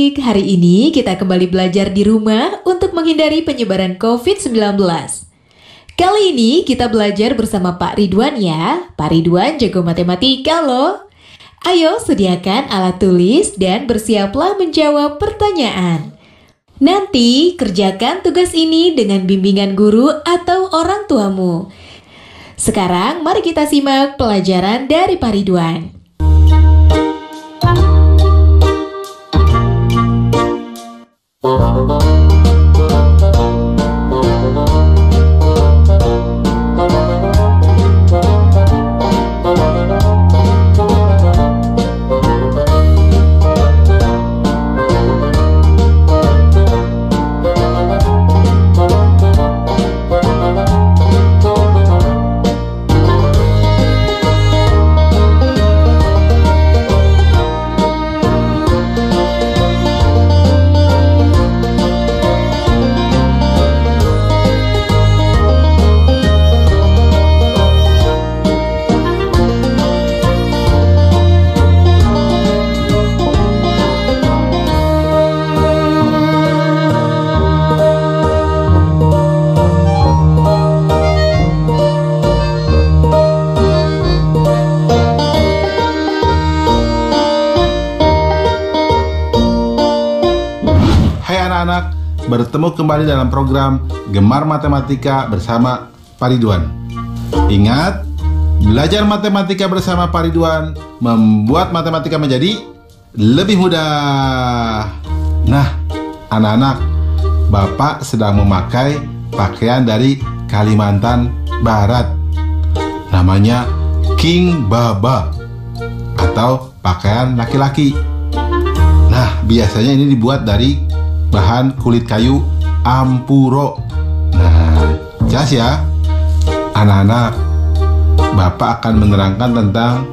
adik-adik, hari ini kita kembali belajar di rumah untuk menghindari penyebaran COVID-19. Kali ini kita belajar bersama Pak Ridwan ya. Pak Ridwan jago matematika loh. Ayo sediakan alat tulis dan bersiaplah menjawab pertanyaan. Nanti kerjakan tugas ini dengan bimbingan guru atau orang tuamu. Sekarang mari kita simak pelajaran dari Pak Ridwan. Anak-anak, bertemu kembali dalam program Gemar Matematika bersama Pak Ridwan. Ingat, belajar matematika bersama Pak Ridwan membuat matematika menjadi lebih mudah. Nah, anak-anak, Bapak sedang memakai pakaian dari Kalimantan Barat. Namanya King Baba atau pakaian laki-laki. Nah, biasanya ini dibuat dari bahan kulit kayu ampuro. Nah, jelas ya anak-anak, Bapak akan menerangkan tentang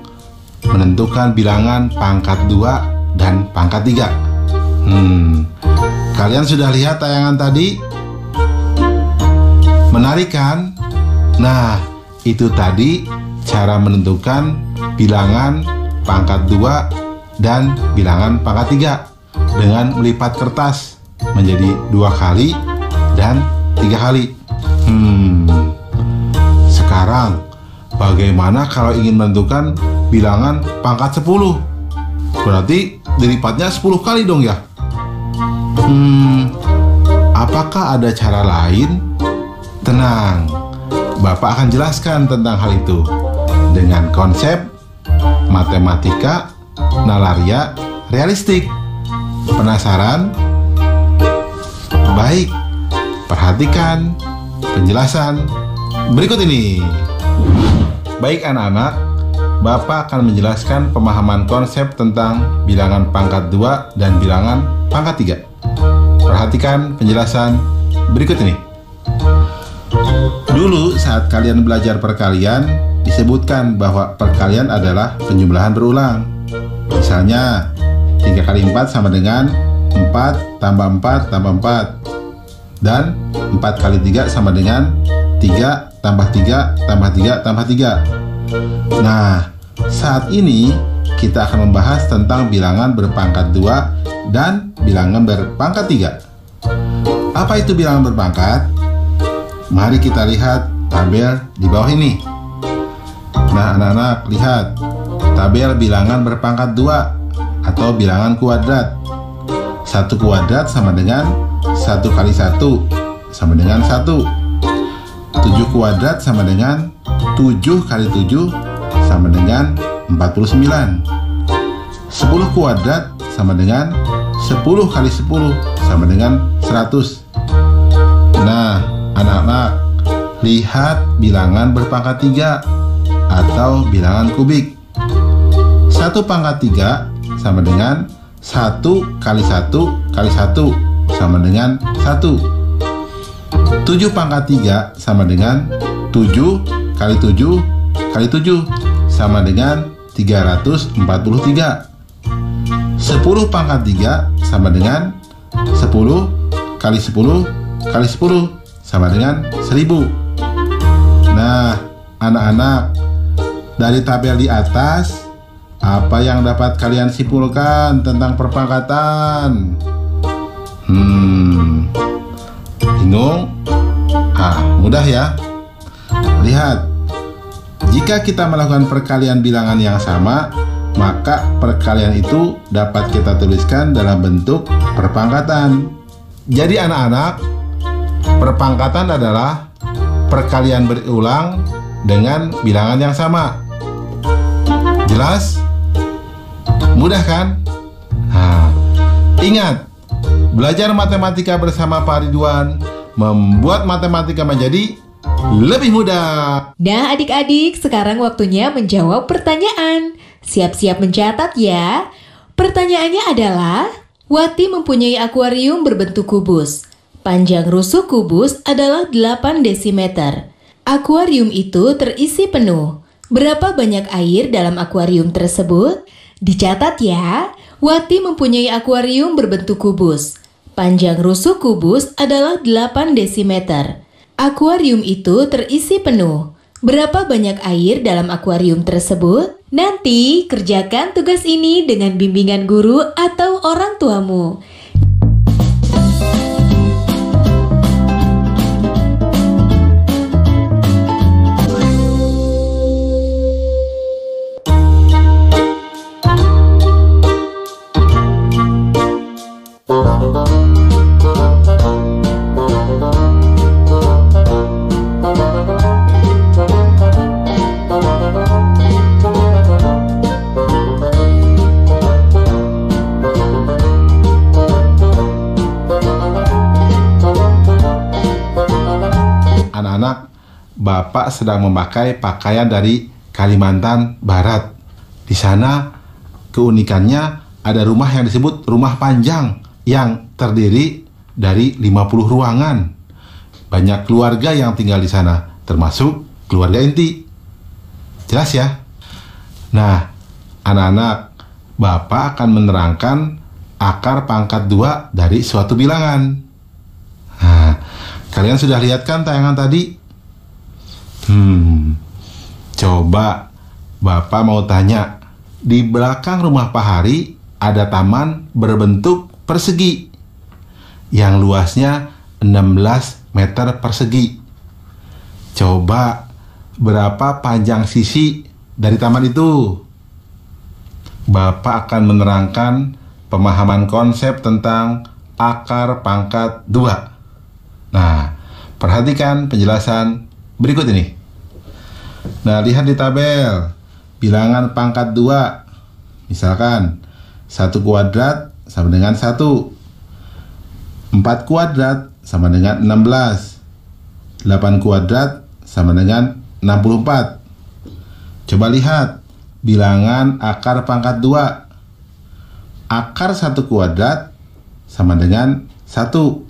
menentukan bilangan pangkat 2 dan pangkat 3. Kalian sudah lihat tayangan tadi? Menarik kan? Nah, itu tadi cara menentukan bilangan pangkat 2 dan bilangan pangkat 3 dengan melipat kertas menjadi 2 kali dan 3 kali. Sekarang bagaimana kalau ingin menentukan bilangan pangkat 10? Berarti dilipatnya 10 kali dong ya. Apakah ada cara lain? Tenang, Bapak akan jelaskan tentang hal itu dengan konsep matematika nalaria realistik. Penasaran? Baik, perhatikan penjelasan berikut ini. Baik anak-anak, Bapak akan menjelaskan pemahaman konsep tentang bilangan pangkat 2 dan bilangan pangkat 3. Perhatikan penjelasan berikut ini. Dulu saat kalian belajar perkalian, disebutkan bahwa perkalian adalah penjumlahan berulang. Misalnya, 3 kali 4 sama dengan 4 tambah 4 tambah 4. Dan 4 kali 3 sama dengan 3 tambah 3 tambah 3 tambah 3. Nah, saat ini kita akan membahas tentang bilangan berpangkat 2 dan bilangan berpangkat 3. Apa itu bilangan berpangkat? Mari kita lihat tabel di bawah ini. Nah, anak-anak, lihat tabel bilangan berpangkat 2 atau bilangan kuadrat. 1 kuadrat sama dengan 1 kali 1 sama dengan 1. 7 kuadrat sama dengan 7 kali 7 sama dengan 49. 10 kuadrat sama dengan 10 kali 10 sama dengan 100. Nah, anak-anak, lihat bilangan berpangkat 3 atau bilangan kubik. 1 pangkat 3 sama dengan 1 kali 1 kali 1 sama dengan 1. 7 pangkat 3 sama dengan 7 kali 7 kali 7 sama dengan 343. 10 pangkat 3 sama dengan 10 kali 10 kali 10 sama dengan 1000. Nah, anak-anak, dari tabel di atas Apa yang dapat kalian simpulkan tentang perpangkatan? Bingung? Mudah ya. Lihat, jika kita melakukan perkalian bilangan yang sama, maka perkalian itu dapat kita tuliskan dalam bentuk perpangkatan. Jadi anak-anak, perpangkatan adalah perkalian berulang dengan bilangan yang sama. Jelas? Mudah kan? Ingat, belajar matematika bersama Pak Ridwan membuat matematika menjadi lebih mudah. Nah adik-adik, sekarang waktunya menjawab pertanyaan. Siap-siap mencatat ya. Pertanyaannya adalah, Wati mempunyai akuarium berbentuk kubus. Panjang rusuk kubus adalah 8 desimeter. Akuarium itu terisi penuh. Berapa banyak air dalam akuarium tersebut? Dicatat ya, Wati mempunyai akuarium berbentuk kubus. Panjang rusuk kubus adalah 8 desimeter. Akuarium itu terisi penuh. Berapa banyak air dalam akuarium tersebut? Nanti kerjakan tugas ini dengan bimbingan guru atau orang tuamu. Anak-anak, Bapak sedang memakai pakaian dari Kalimantan Barat. Di sana keunikannya ada rumah yang disebut rumah panjang yang terdiri dari 50 ruangan. Banyak keluarga yang tinggal di sana, termasuk keluarga inti. Jelas ya? Nah, anak-anak, Bapak akan menerangkan akar pangkat 2 dari suatu bilangan. Kalian sudah lihat kan tayangan tadi? Coba Bapak mau tanya, di belakang rumah Pak Hari ada taman berbentuk persegi yang luasnya 16 meter persegi. Coba berapa panjang sisi dari taman itu? Bapak akan menerangkan pemahaman konsep tentang akar pangkat 2. Nah, perhatikan penjelasan berikut ini. Nah, lihat di tabel bilangan pangkat 2. Misalkan 1 kuadrat sama dengan 1, 4 kuadrat sama dengan 16, 8 kuadrat sama dengan 64. Coba lihat bilangan akar pangkat 2. Akar 1 kuadrat sama dengan 1.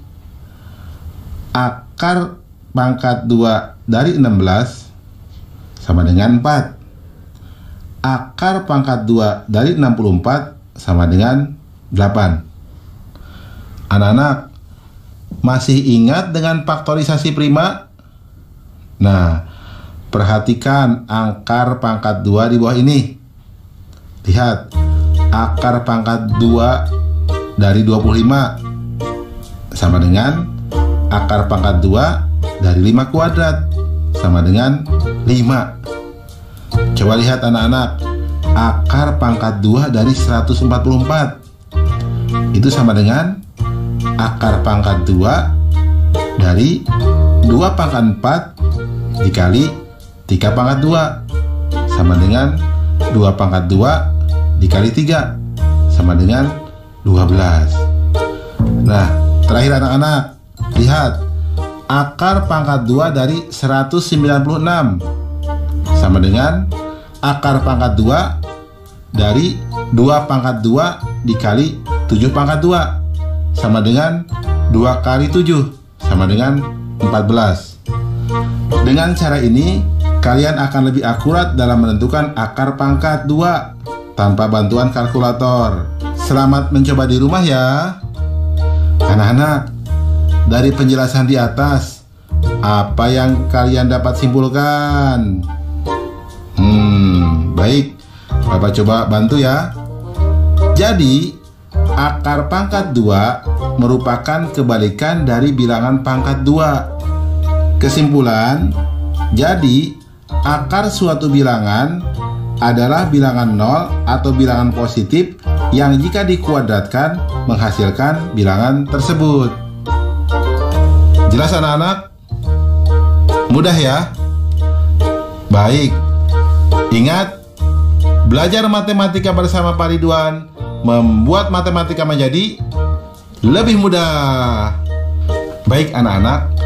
Akar pangkat 2 dari 16 sama dengan 4. Akar pangkat 2 dari 64 sama dengan 8. Anak-anak, masih ingat dengan faktorisasi prima? Nah, perhatikan akar pangkat 2 di bawah ini. Lihat, akar pangkat 2 dari 25 sama dengan akar pangkat 2 dari 5 kuadrat sama dengan 5. Coba lihat anak-anak, akar pangkat 2 dari 144 itu sama dengan akar pangkat 2 dari 2 pangkat 4 dikali 3 pangkat 2 sama dengan 2 pangkat 2 dikali 3 sama dengan 12. Nah, terakhir anak-anak, lihat, akar pangkat 2 dari 196 sama dengan akar pangkat 2 dari 2 pangkat 2 dikali 7 pangkat 2 sama dengan 2 kali 7 sama dengan 14. Dengan cara ini, kalian akan lebih akurat dalam menentukan akar pangkat 2 tanpa bantuan kalkulator. Selamat mencoba di rumah ya. Anak-anak, dari penjelasan di atas, apa yang kalian dapat simpulkan? Baik. Bapak coba bantu ya. Jadi, akar pangkat 2 merupakan kebalikan dari bilangan pangkat 2. Kesimpulan, jadi akar suatu bilangan adalah bilangan 0 atau bilangan positif yang jika dikuadratkan menghasilkan bilangan tersebut. Jelas anak-anak? Mudah ya? Baik. Ingat, belajar matematika bersama Pak Ridwan membuat matematika menjadi lebih mudah. Baik anak-anak,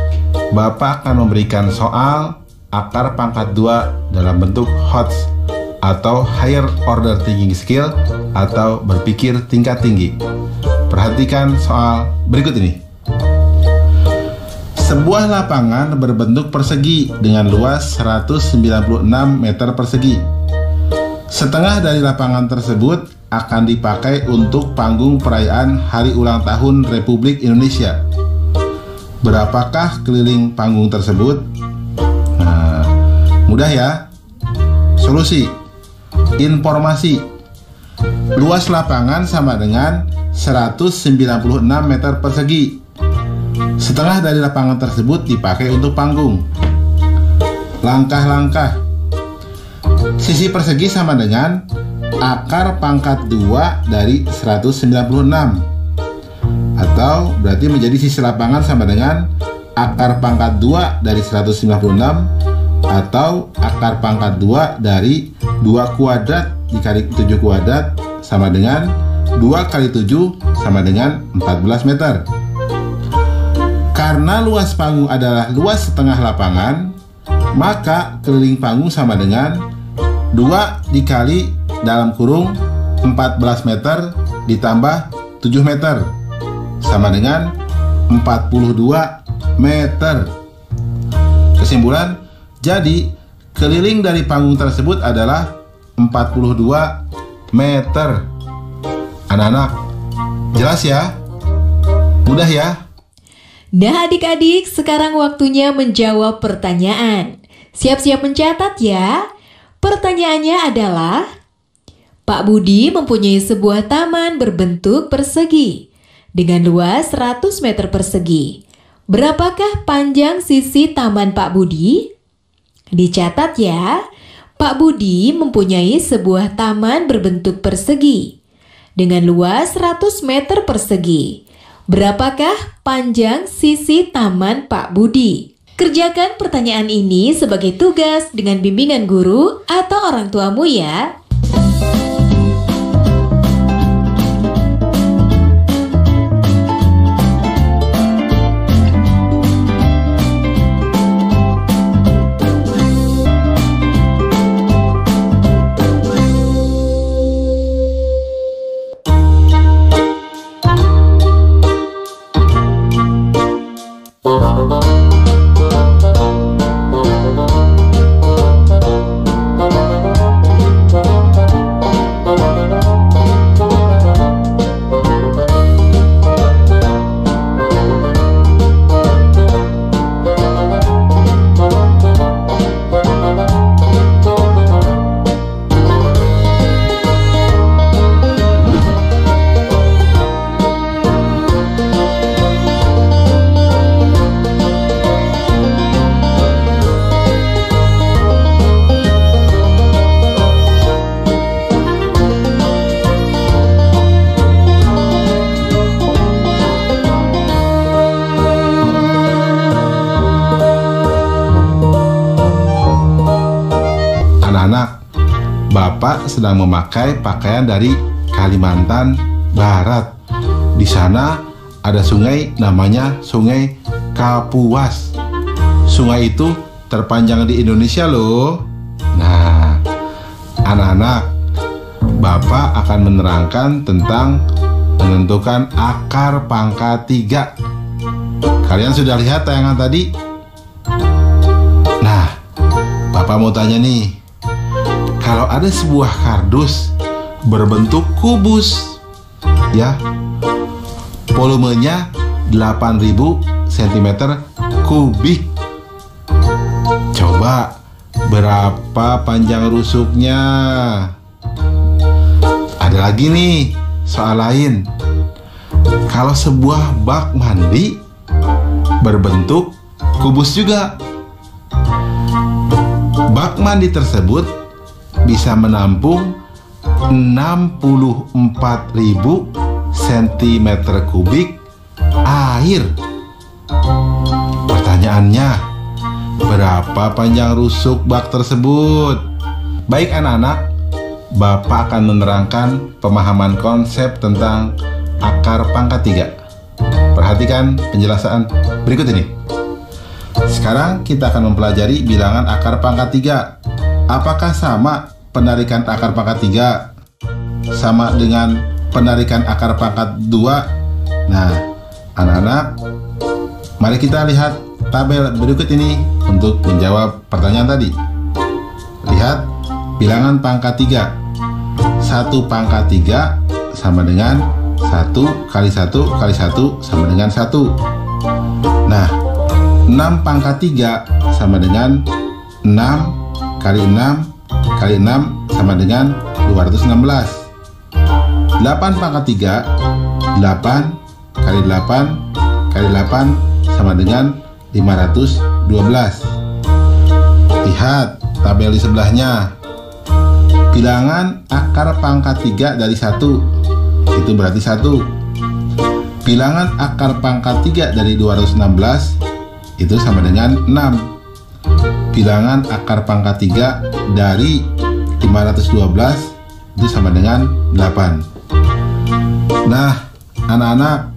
Bapak akan memberikan soal akar pangkat 2 dalam bentuk HOTS atau Higher Order Thinking Skill atau berpikir tingkat tinggi. Perhatikan soal berikut ini. Sebuah lapangan berbentuk persegi dengan luas 196 meter persegi. Setengah dari lapangan tersebut akan dipakai untuk panggung perayaan Hari Ulang Tahun Republik Indonesia. Berapakah keliling panggung tersebut? Nah, mudah ya. Solusi. Informasi. Luas lapangan sama dengan 196 meter persegi. Setengah dari lapangan tersebut dipakai untuk panggung. Langkah-langkah. Sisi persegi sama dengan akar pangkat 2 dari 196. Atau berarti menjadi sisi lapangan sama dengan akar pangkat 2 dari 196 atau akar pangkat 2 dari 2 kuadrat dikali 7 kuadrat sama dengan 2 kali 7 sama dengan 14 meter. Karena luas panggung adalah luas setengah lapangan, maka keliling panggung sama dengan 2 dikali dalam kurung 14 meter ditambah 7 meter sama dengan 42 meter. Kesimpulan, jadi keliling dari panggung tersebut adalah 42 meter. Anak-anak, jelas ya? Mudah ya? Nah adik-adik, sekarang waktunya menjawab pertanyaan. Siap-siap mencatat ya. Pertanyaannya adalah, Pak Budi mempunyai sebuah taman berbentuk persegi dengan luas 100 meter persegi. Berapakah panjang sisi taman Pak Budi? Dicatat ya, Pak Budi mempunyai sebuah taman berbentuk persegi dengan luas 100 meter persegi. Berapakah panjang sisi taman Pak Budi? Kerjakan pertanyaan ini sebagai tugas dengan bimbingan guru atau orang tuamu ya. Bapak sedang memakai pakaian dari Kalimantan Barat. Di sana ada sungai namanya Sungai Kapuas. Sungai itu terpanjang di Indonesia loh. Nah, anak-anak, Bapak akan menerangkan tentang menentukan akar pangkat 3. Kalian sudah lihat tayangan tadi? Nah, Bapak mau tanya nih. Kalau ada sebuah kardus berbentuk kubus, ya, volumenya 8.000 cm kubik. Coba berapa panjang rusuknya? Ada lagi nih soal lain. Kalau sebuah bak mandi berbentuk kubus juga, bak mandi tersebut bisa menampung 64.000 cm3 air. Pertanyaannya, berapa panjang rusuk bak tersebut? Baik anak-anak, Bapak akan menerangkan pemahaman konsep tentang akar pangkat 3. Perhatikan penjelasan berikut ini. Sekarang kita akan mempelajari bilangan akar pangkat 3. Apakah sama penarikan akar pangkat 3 sama dengan penarikan akar pangkat 2? Nah, anak-anak, mari kita lihat tabel berikut ini untuk menjawab pertanyaan tadi. Lihat bilangan pangkat 3. 1 pangkat 3 sama dengan 1 kali 1 kali 1 sama dengan 1. Nah, 6 pangkat 3 sama dengan 6 kali 6 kali 6 sama dengan 216. 8 pangkat 3, 8 kali 8 kali 8 sama dengan 512. Lihat tabel di sebelahnya. Bilangan akar pangkat 3 dari 1, itu berarti 1. Bilangan akar pangkat 3 dari 216, itu sama dengan 6. Bilangan akar pangkat 3 dari 512, itu sama dengan 8. Nah, anak-anak,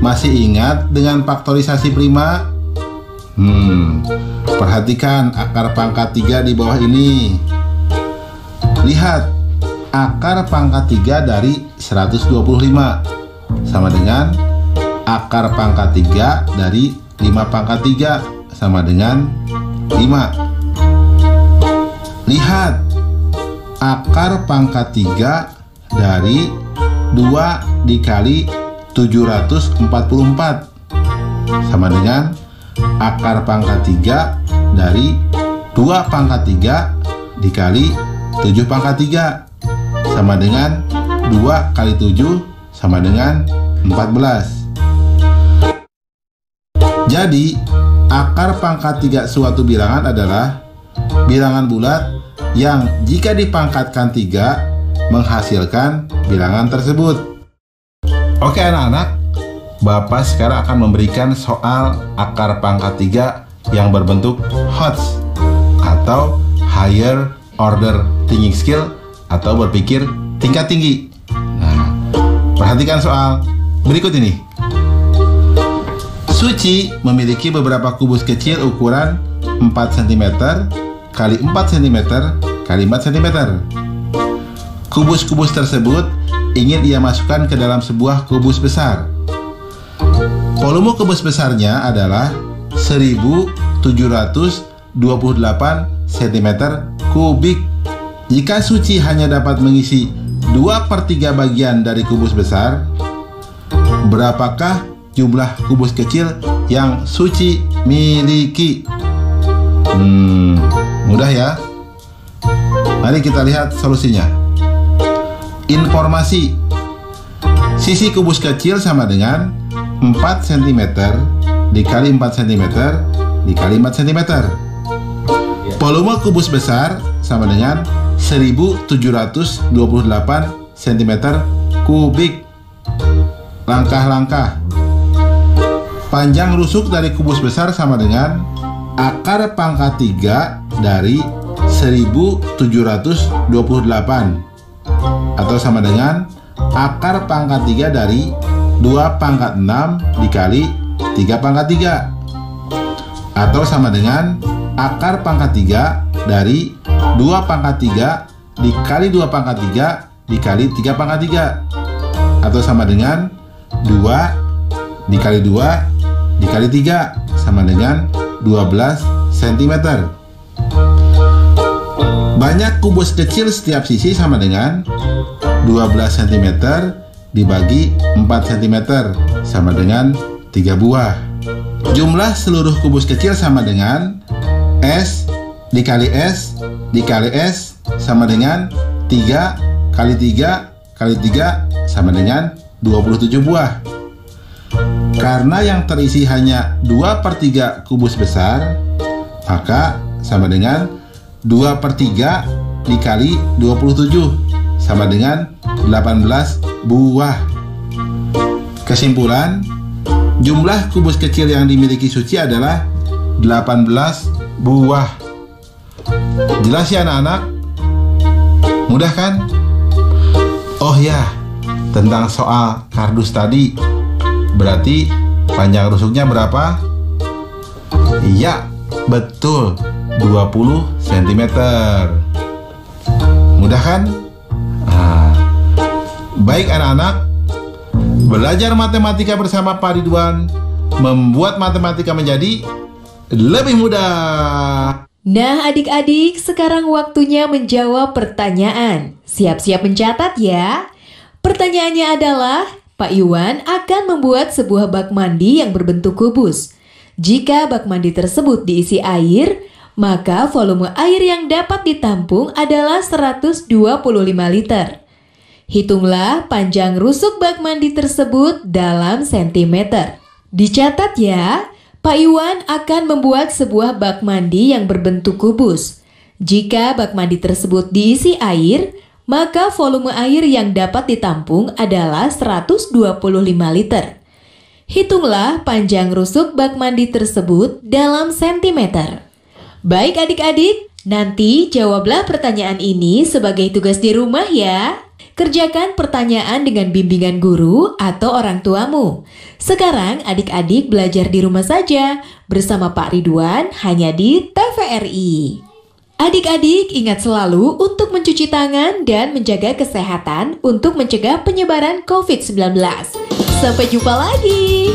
masih ingat dengan faktorisasi prima? Perhatikan akar pangkat 3 di bawah ini. Lihat, akar pangkat 3 dari 125 sama dengan akar pangkat 3 dari 5 pangkat 3 sama dengan 5. Lihat, akar pangkat 3 dari 2 dikali 744 sama dengan akar pangkat 3 dari 2 pangkat 3 dikali 7 pangkat 3 sama dengan 2 kali 7 sama dengan 14. Jadi, akar pangkat 3 suatu bilangan adalah bilangan bulat yang jika dipangkatkan 3 menghasilkan bilangan tersebut. Oke anak-anak, Bapak sekarang akan memberikan soal akar pangkat 3 yang berbentuk HOTS atau Higher Order Thinking Skill atau berpikir tingkat tinggi. Nah, perhatikan soal berikut ini. Suci memiliki beberapa kubus kecil ukuran 4 cm kali 4 cm kali 4 cm. Kubus-kubus tersebut ingin ia masukkan ke dalam sebuah kubus besar. Volume kubus besarnya adalah 1728 cm3. Jika Suci hanya dapat mengisi 2/3 bagian dari kubus besar, berapakah jumlah kubus kecil yang Suci miliki? Mudah ya. Mari kita lihat solusinya. Informasi. Sisi kubus kecil sama dengan 4 cm dikali 4 cm dikali 4 cm. Volume kubus besar sama dengan 1728 cm3. Langkah-langkah. Panjang rusuk dari kubus besar sama dengan akar pangkat 3 dari 1728 atau sama dengan akar pangkat 3 dari 2 pangkat 6 dikali 3 pangkat 3 atau sama dengan akar pangkat 3 dari 2 pangkat 3 dikali 2 pangkat 3 dikali 3 pangkat 3 atau sama dengan 2 dikali 2 dikali 3 sama dengan 12 cm. Banyak kubus kecil setiap sisi sama dengan 12 cm dibagi 4 cm sama dengan 3 buah. Jumlah seluruh kubus kecil sama dengan S dikali S dikali S sama dengan 3 kali 3 kali 3 sama dengan 27 buah. Karena yang terisi hanya 2/3 kubus besar, maka sama dengan 2/3 dikali 27 sama dengan 18 buah. Kesimpulan, jumlah kubus kecil yang dimiliki Suci adalah 18 buah. Jelas ya anak-anak? Mudah kan? Oh ya, tentang soal kardus tadi, berarti panjang rusuknya berapa? Iya, betul, 20 cm. Mudah kan? Baik anak-anak, belajar matematika bersama Pak Ridwan membuat matematika menjadi lebih mudah. Nah adik-adik, sekarang waktunya menjawab pertanyaan. Siap-siap mencatat ya. Pertanyaannya adalah, Pak Iwan akan membuat sebuah bak mandi yang berbentuk kubus. Jika bak mandi tersebut diisi air, maka volume air yang dapat ditampung adalah 125 liter. Hitunglah panjang rusuk bak mandi tersebut dalam sentimeter. Dicatat ya, Pak Iwan akan membuat sebuah bak mandi yang berbentuk kubus. Jika bak mandi tersebut diisi air, maka volume air yang dapat ditampung adalah 125 liter. Hitunglah panjang rusuk bak mandi tersebut dalam sentimeter. Baik adik-adik, nanti jawablah pertanyaan ini sebagai tugas di rumah ya. Kerjakan pertanyaan dengan bimbingan guru atau orang tuamu. Sekarang adik-adik belajar di rumah saja bersama Pak Ridwan hanya di TVRI. Adik-adik ingat selalu untuk mencuci tangan dan menjaga kesehatan untuk mencegah penyebaran COVID-19. Sampai jumpa lagi.